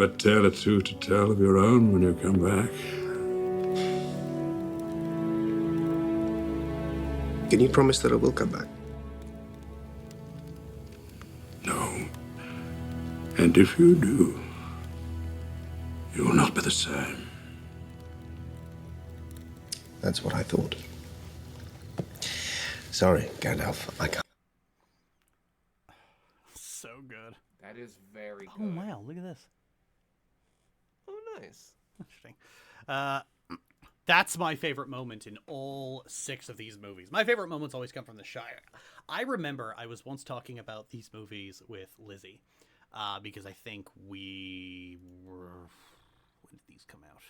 have a tale or two to tell of your own when you come back. Can you promise that I will come back? No. And if you do, you will not be the same. That's what I thought. Sorry, Gandalf, I can't. So good. That is very good. Oh, wow, look at this. Oh, nice. Interesting. That's my favorite moment in all 6 of these movies. My favorite moments always come from the Shire. I remember I was once talking about these movies with Lizzie, because I think we were... When did these come out?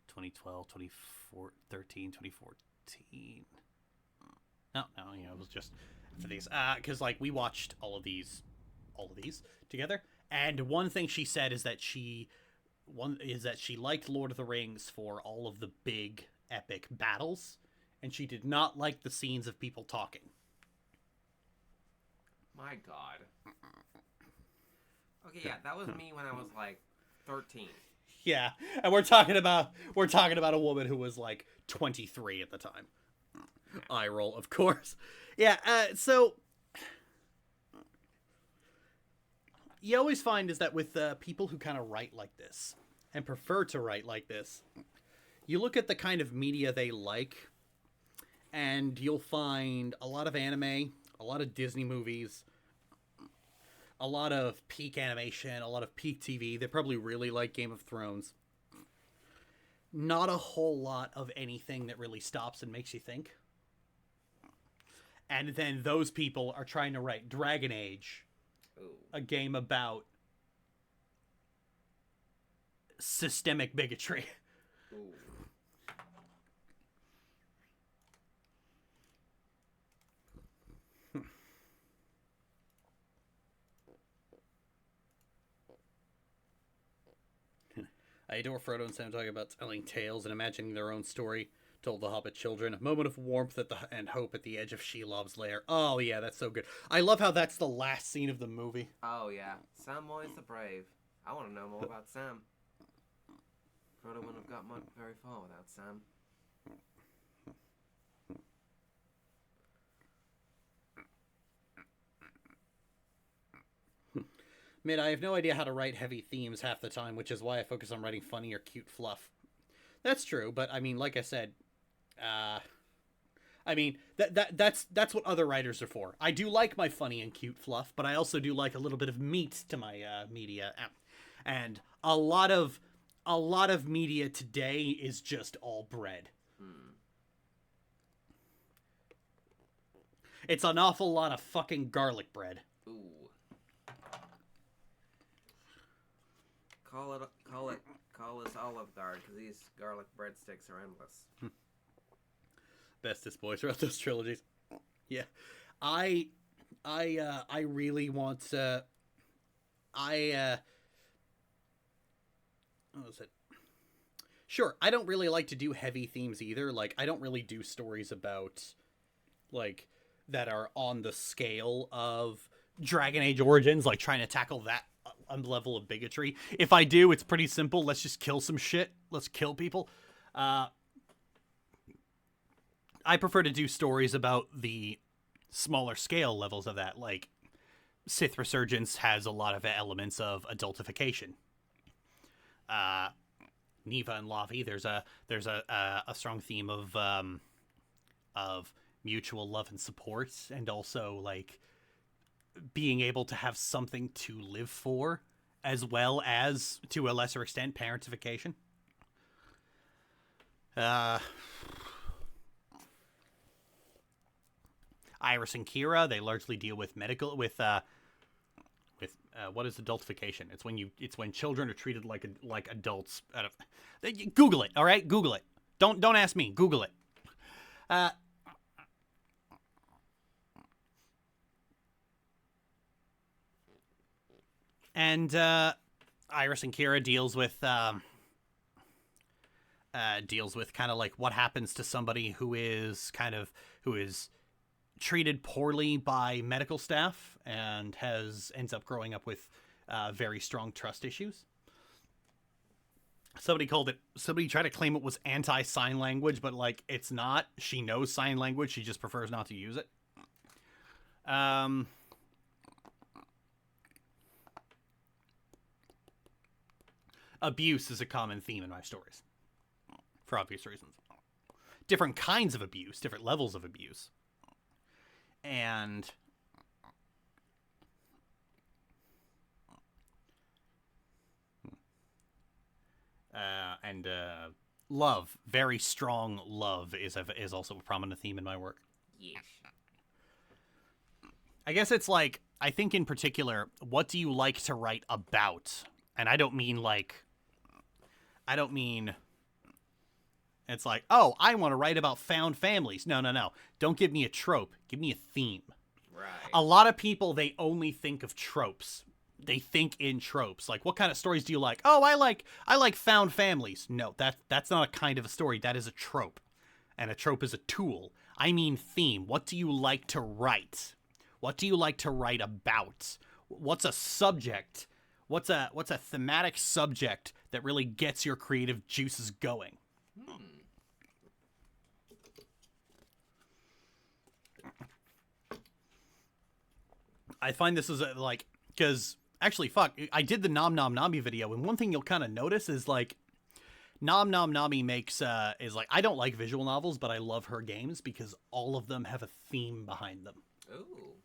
2012, 2013, 2014. No, it was just for these. Because, like, we watched all of these together. And one thing she said is that she liked Lord of the Rings for all of the big epic battles, and she did not like the scenes of people talking. My God. Okay, yeah, that was me when I was like 13. Yeah, and we're talking about a woman who was like 23 at the time. Eye roll, of course. Yeah, so you always find is that with people who kind of write like this and prefer to write like this, you look at the kind of media they like, and you'll find a lot of anime, a lot of Disney movies, a lot of peak animation, a lot of peak TV. They probably really like Game of Thrones. Not a whole lot of anything that really stops and makes you think. And then those people are trying to write Dragon Age, a game about systemic bigotry. Ooh. I adore Frodo and Sam talking about telling tales and imagining their own story told the Hobbit children. A moment of warmth and hope at the edge of Shelob's lair. Oh, yeah, that's so good. I love how that's the last scene of the movie. Oh, yeah. Samwise the Brave. I want to know more about Sam. Frodo wouldn't have got very far without Sam. Mid, I have no idea how to write heavy themes half the time, which is why I focus on writing funny or cute fluff. That's true, but I mean, like I said, that's what other writers are for. I do like my funny and cute fluff, but I also do like a little bit of meat to my media, and a lot of media today is just all bread. It's an awful lot of fucking garlic bread. Ooh. Call us Olive Garden, because these garlic breadsticks are endless. Bestest boys throughout those trilogies. Yeah, I really want to. What was it? Sure, I don't really like to do heavy themes either. Like, I don't really do stories about, like, that are on the scale of Dragon Age Origins, like trying to tackle that level of bigotry. If I do, it's pretty simple. Let's just kill some shit. Let's kill people. I prefer to do stories about the smaller scale levels of that. Like, Sith Resurgence has a lot of elements of adultification. Neva and Lavi, there's a strong theme of mutual love and support, and also like being able to have something to live for, as well as, to a lesser extent, parentification. Iris and Kira, they largely deal with medical what is adultification? It's when children are treated like adults. Google it, all right? Google it. Don't ask me. Google it. And Iris and Kira deals with kind of like what happens to somebody who is treated poorly by medical staff and ends up growing up with very strong trust issues. Somebody tried to claim it was anti-sign language, but like it's not. She knows sign language, she just prefers not to use it. Abuse is a common theme in my stories, for obvious reasons. Different kinds of abuse, different levels of abuse. And love, very strong love is also a prominent theme in my work. Yes. I guess it's like, I think in particular, what do you like to write about? And I don't mean it's like, oh, I want to write about found families. No. Don't give me a trope. Give me a theme. Right. A lot of people, they only think of tropes. They think in tropes. Like, what kind of stories do you like? Oh, I like found families. No, that's not a kind of a story. That is a trope. And a trope is a tool. I mean theme. What do you like to write? What do you like to write about? What's a subject? What's a thematic subject that really gets your creative juices going? I find this is like, because actually, fuck, I did the Nom Nom Nami video, and one thing you'll kind of notice is like, Nom Nom Nami makes is like, I don't like visual novels, but I love her games because all of them have a theme behind them. Ooh.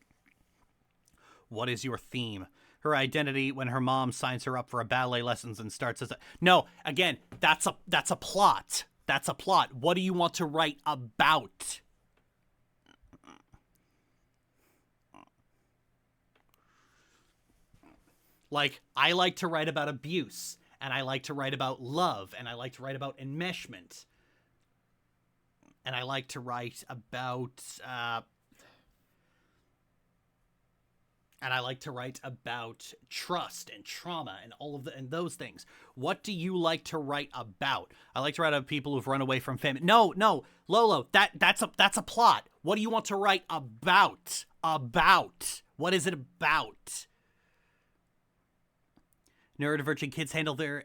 What is your theme? Her identity when her mom signs her up for a ballet lessons and starts as a... No, again, that's a plot. That's a plot. What do you want to write about? Like, I like to write about abuse, and I like to write about love, and I like to write about enmeshment. And I like to write about... And I like to write about trust and trauma and all of and those things. What do you like to write about? I like to write about people who've run away from famine. No, Lolo, that's a plot. What do you want to write about? About. What is it about? Neurodivergent kids handle their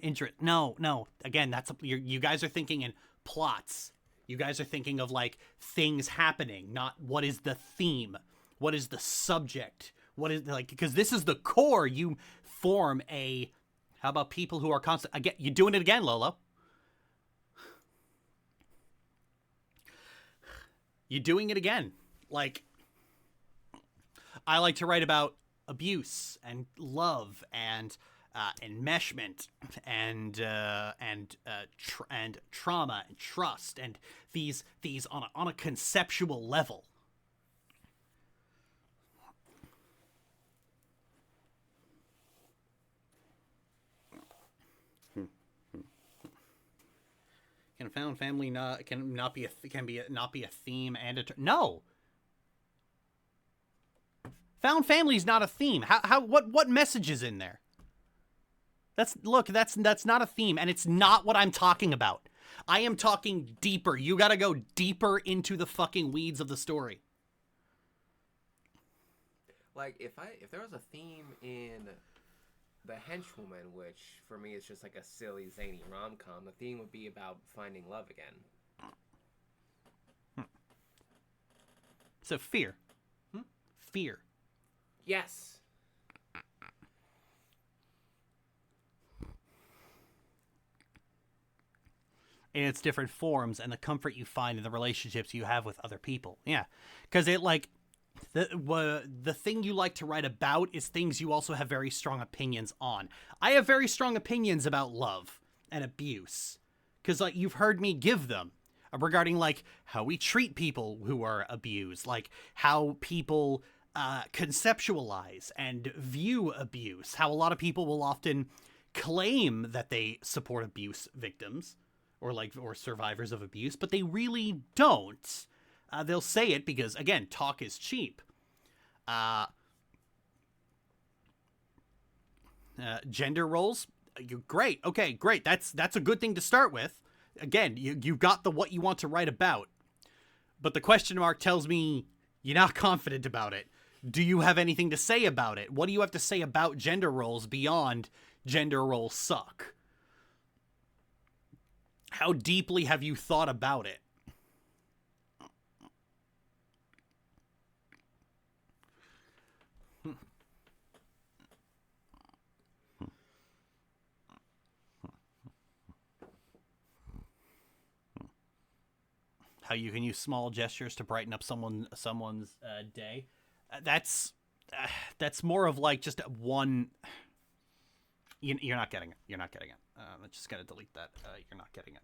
interest. No. Again, you guys are thinking in plots. You guys are thinking of like things happening, not what is the theme. What is the subject? What is like, because this is the core. You form a, how about people who are constant, again, you're doing it again, Lolo. You're doing it again. Like, I like to write about abuse and love and enmeshment and trauma and trust and these on a conceptual level. Can found family not be a theme and no. Found family's not a theme. What message is in there? That's not a theme, and it's not what I'm talking about. I am talking deeper. You gotta go deeper into the fucking weeds of the story. Like if there was a theme in The Henchwoman, which for me is just like a silly zany rom-com, the theme would be about finding love again. So fear. Fear. Yes. In its different forms and the comfort you find in the relationships you have with other people. Yeah. Because it like... The thing you like to write about is things you also have very strong opinions on. I have very strong opinions about love and abuse. Because like you've heard me give them. Regarding like how we treat people who are abused. Like how people conceptualize and view abuse. How a lot of people will often claim that they support abuse victims. Or survivors of abuse. But they really don't. They'll say it because, again, talk is cheap. Gender roles, great. Okay, great. That's a good thing to start with. Again, you got what you want to write about. But the question mark tells me you're not confident about it. Do you have anything to say about it? What do you have to say about gender roles beyond gender roles suck? How deeply have you thought about it? How you can use small gestures to brighten up someone's day. That's more of like just one. You're not getting it. You're not getting it. I'm just gonna delete that. You're not getting it.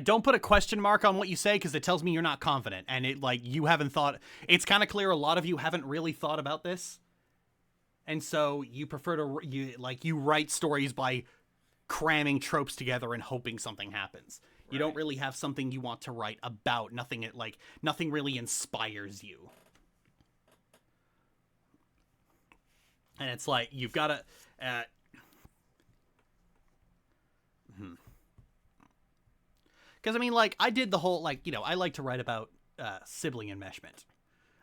Don't put a question mark on what you say because it tells me you're not confident, and it like you haven't thought. It's kind of clear a lot of you haven't really thought about this, and so you prefer to you write stories by cramming tropes together and hoping something happens. You don't really have something you want to write about. Nothing really inspires you. And it's like you've got to because I mean, like, I did the whole, like, I like to write about sibling enmeshment.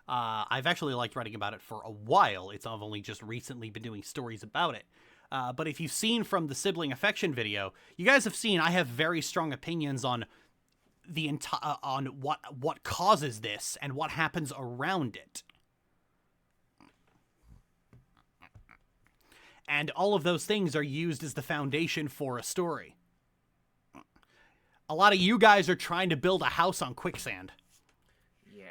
I've actually liked writing about it for a while. I've only just recently been doing stories about it. But if you've seen from the sibling affection video, you guys have seen I have very strong opinions on on what causes this and what happens around it. And all of those things are used as the foundation for a story. A lot of you guys are trying to build a house on quicksand. Yeah.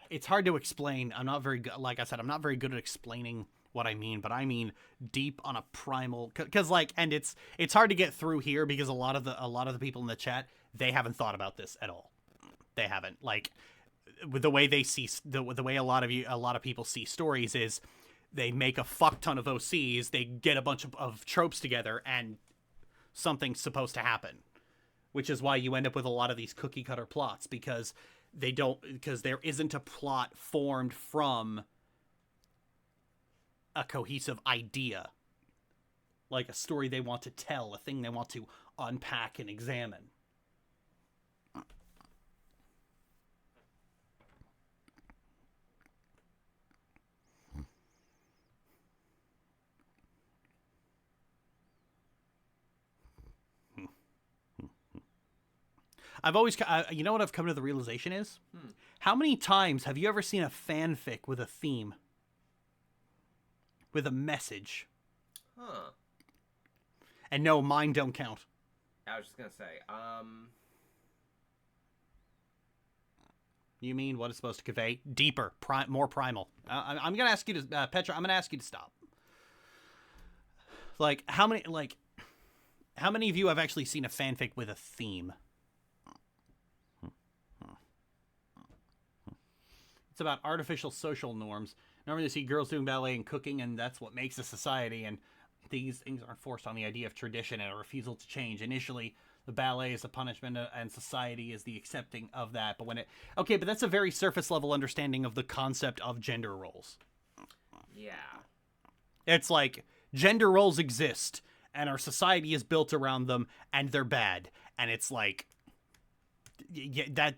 It's hard to explain. I'm not very good. Like I said, I'm not very good at explaining what I mean, but I mean deep on a primal, because like, and it's hard to get through here because a lot of the people in the chat, they haven't thought about this at all. They haven't, like, with the way they see the way a lot of people see stories is they make a fuck ton of OCs, they get a bunch of tropes together, and something's supposed to happen, which is why you end up with a lot of these cookie cutter plots because there isn't a plot formed from a cohesive idea, like a story they want to tell, a thing they want to unpack and examine. I've always, you know what I've come to the realization is? How many times have you ever seen a fanfic with a theme? With a message? Huh. And no, mine don't count. I was just gonna say, You mean what it's supposed to convey? Deeper, more primal. I'm gonna ask you to, Petra, I'm gonna ask you to stop. Like, how many of you have actually seen a fanfic with a theme? It's about artificial social norms. Normally you see girls doing ballet and cooking, and that's what makes a society, and these things are forced on the idea of tradition and a refusal to change. Initially, the ballet is a punishment, and society is the accepting of that. But but that's a very surface level understanding of the concept of gender roles. yeah. It's like, gender roles exist, and our society is built around them, and they're bad. And it's like, yeah,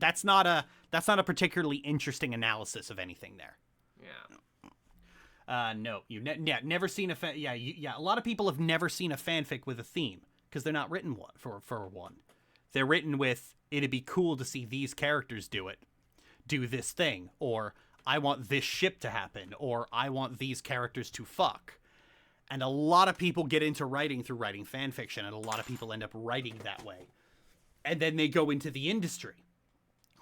that's not a particularly interesting analysis of anything there. Yeah. No, you've never seen a lot of people have never seen a fanfic with a theme because they're not written for one. They're written with, it'd be cool to see these characters do this thing, or I want this ship to happen, or I want these characters to fuck. And a lot of people get into writing through writing fan fiction, and a lot of people end up writing that way. And then they go into the industry,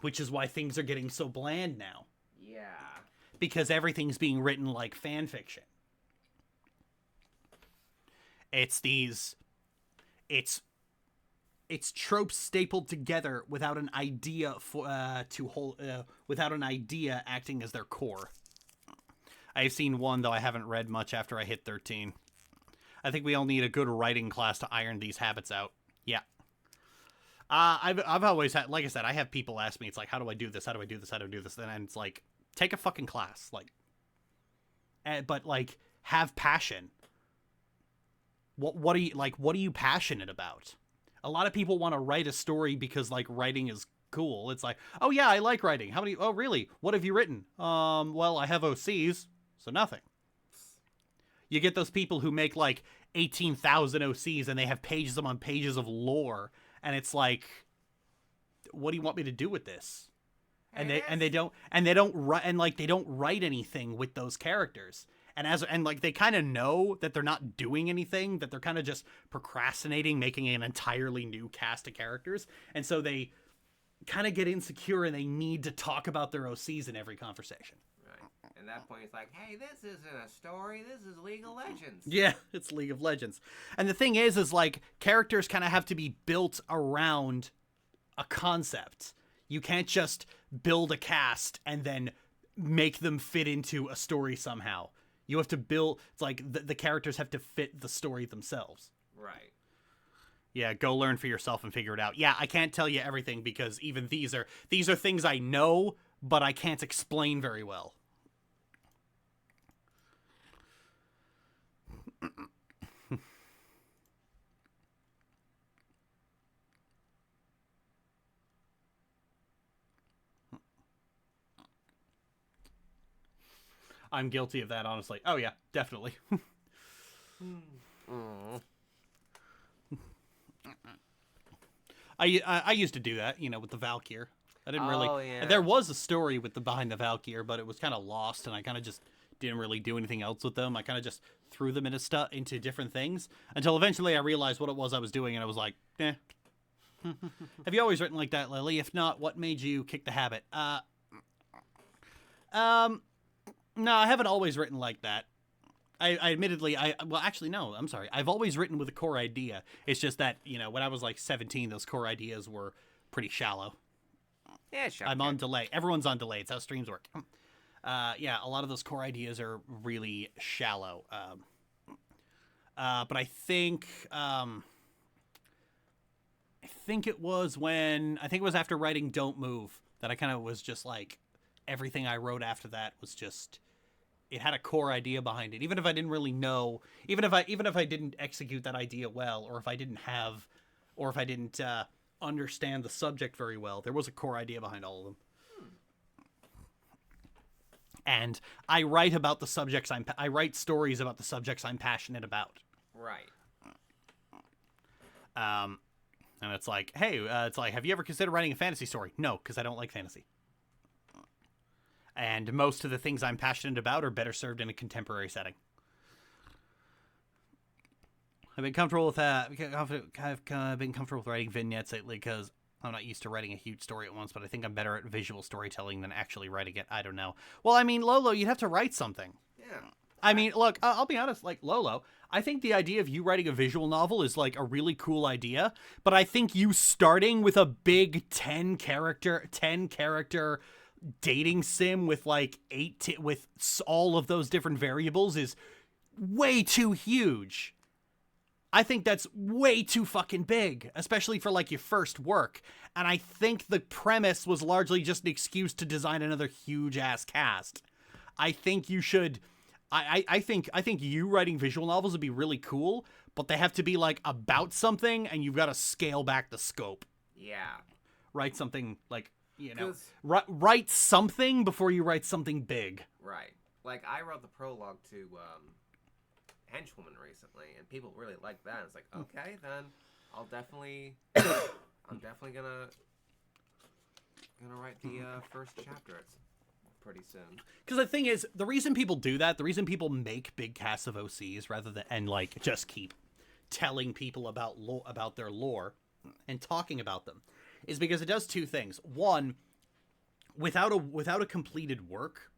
which is why things are getting so bland now. Yeah. Because everything's being written like fan fiction. It's tropes stapled together without an idea without an idea acting as their core. I've seen one, though I haven't read much after I hit 13. I think we all need a good writing class to iron these habits out. Yeah. I've always had, like I said, I have people ask me, it's like, how do I do this? How do I do this? How do I do this? And it's like, take a fucking class. Like, but like, have passion. What are you passionate about? A lot of people want to write a story because like writing is cool. It's like, oh yeah, I like writing. How many? Oh really? What have you written? Well, I have OCs, so nothing. You get those people who make like 18,000 OCs and they have pages upon pages of lore, and it's like, what do you want me to do with this? And they don't write anything with those characters. And like they kind of know that they're not doing anything, that they're kind of just procrastinating making an entirely new cast of characters. And so they kind of get insecure and they need to talk about their OCs in every conversation. Right. At that point, it's like, hey, this isn't a story. This is League of Legends. Yeah, it's League of Legends. And the thing is like characters kind of have to be built around a concept. You can't just build a cast and then make them fit into a story somehow. You have to build, it's like the characters have to fit the story themselves. Right. Yeah, go learn for yourself and figure it out. Yeah, I can't tell you everything because even these are things I know, but I can't explain very well. I'm guilty of that, honestly. Oh yeah, definitely. I used to do that, with the Valkyr. I didn't really. Yeah. There was a story behind the Valkyr, but it was kind of lost, and I kind of just didn't really do anything else with them. I kind of just threw them into different things until eventually I realized what it was I was doing, and I was like, eh. Have you always written like that, Lily? If not, what made you kick the habit? No, I haven't always written like that. I admittedly, no, I'm sorry. I've always written with a core idea. It's just that, when I was like 17, those core ideas were pretty shallow. Yeah, sure. I'm on delay. Everyone's on delay. It's how streams work. Yeah, a lot of those core ideas are really shallow. But I think it was after writing Don't Move that I kind of was just like, everything I wrote after that was just, it had a core idea behind it. Even if I didn't really know, even if I didn't execute that idea well, or if I didn't understand the subject very well, there was a core idea behind all of them. And I write about the subjects I write stories about the subjects I'm passionate about. Right. And it's like, hey, have you ever considered writing a fantasy story? No, because I don't like fantasy. And most of the things I'm passionate about are better served in a contemporary setting. I've been comfortable with I've been comfortable with writing vignettes lately because I'm not used to writing a huge story at once, but I think I'm better at visual storytelling than actually writing it. I don't know. Well, I mean, Lolo, you'd have to write something. Yeah. I mean, look, I'll be honest, like, Lolo, I think the idea of you writing a visual novel is, like, a really cool idea, but I think you starting with a big 10 character dating sim with, like, with all of those different variables is way too huge. I think that's way too fucking big, especially for, like, your first work. And I think the premise was largely just an excuse to design another huge-ass cast. I think you should... I think you writing visual novels would be really cool, but they have to be, like, about something, and you've got to scale back the scope. Yeah. Write something, like, write something before you write something big. Right. Like, I wrote the prologue to Henchwoman recently, and people really liked that. It's like, okay, then I'm definitely gonna write the first chapter. It's pretty soon. Because the thing is, the reason people do that, the reason people make big casts of OCs rather than, and like, just keep telling people about their lore and talking about them, is because it does two things. One, without a completed work,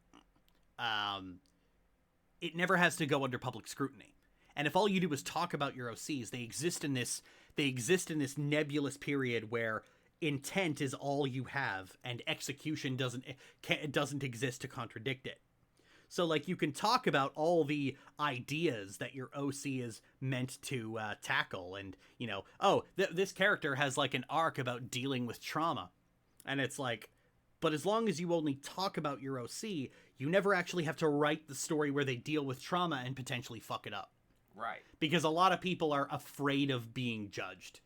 it never has to go under public scrutiny. And if all you do is talk about your OCs, they exist in this nebulous period where intent is all you have and execution doesn't exist to contradict it. So, like, you can talk about all the ideas that your OC is meant to tackle, and, this character has, like, an arc about dealing with trauma. And it's like, but as long as you only talk about your OC, you never actually have to write the story where they deal with trauma and potentially fuck it up. Right. Because a lot of people are afraid of being judged.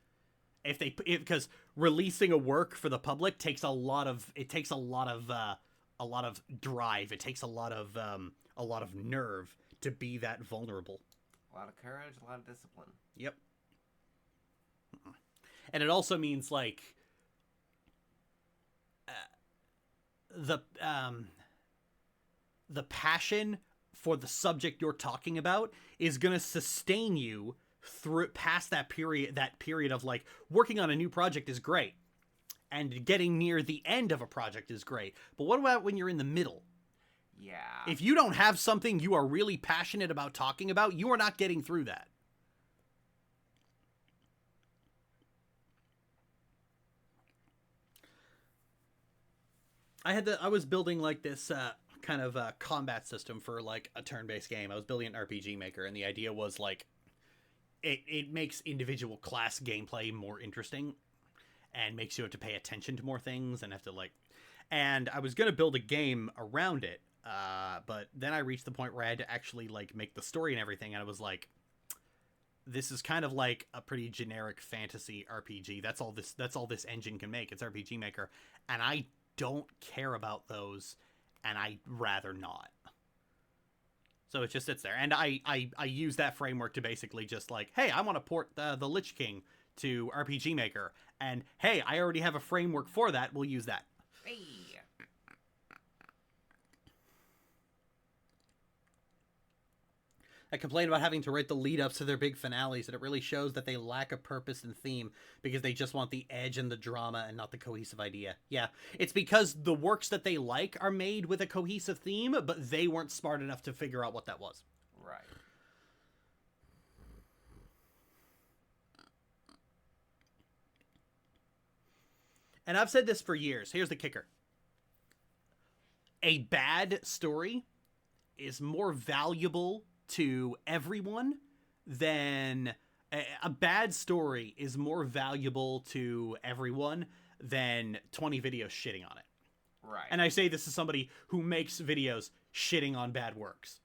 Because releasing a work for the public takes a lot of drive. It takes a lot of nerve to be that vulnerable. A lot of courage, a lot of discipline. Yep. And it also means, like, the passion for the subject you're talking about is going to sustain you through past that period of, like, working on a new project is great and getting near the end of a project is great. But what about when you're in the middle? Yeah. If you don't have something you are really passionate about talking about, you are not getting through that. I was building, like, this kind of combat system for, like, a turn-based game. I was building an RPG maker, and the idea was, like, it makes individual class gameplay more interesting and makes you have to pay attention to more things and have to, like... And I was going to build a game around it, but then I reached the point where I had to actually, like, make the story and everything, and I was like, this is kind of like a pretty generic fantasy RPG. That's all this engine can make. It's RPG Maker, and I don't care about those, and I'd rather not. So it just sits there, and I use that framework to basically just, like, hey, I want to port the Lich King to RPG Maker, and hey, I already have a framework for that. We'll use that. Hey. I complain about having to write the lead-ups to their big finales, and it really shows that they lack a purpose and theme because they just want the edge and the drama and not the cohesive idea. Yeah, it's because the works that they like are made with a cohesive theme, but they weren't smart enough to figure out what that was. Right. And I've said this for years. Here's the kicker. A bad story is more valuable to everyone than a bad story is more valuable to everyone than 20 videos shitting on it. Right. And I say this as somebody who makes videos shitting on bad works.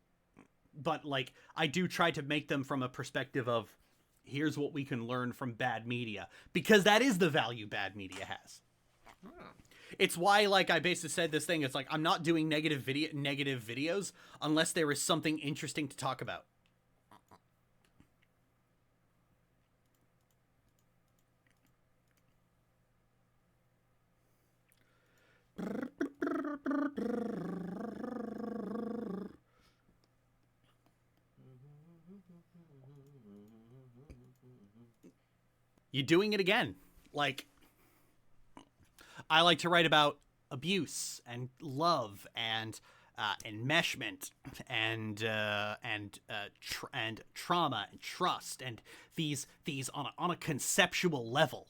But, like, I do try to make them from a perspective of, here's what we can learn from bad media. Because that is the value bad media has. It's why, like, I basically said this thing. It's like, I'm not doing negative videos unless there is something interesting to talk about. You're doing it again. Like, I like to write about abuse and love and enmeshment and trauma and trust and these on a conceptual level.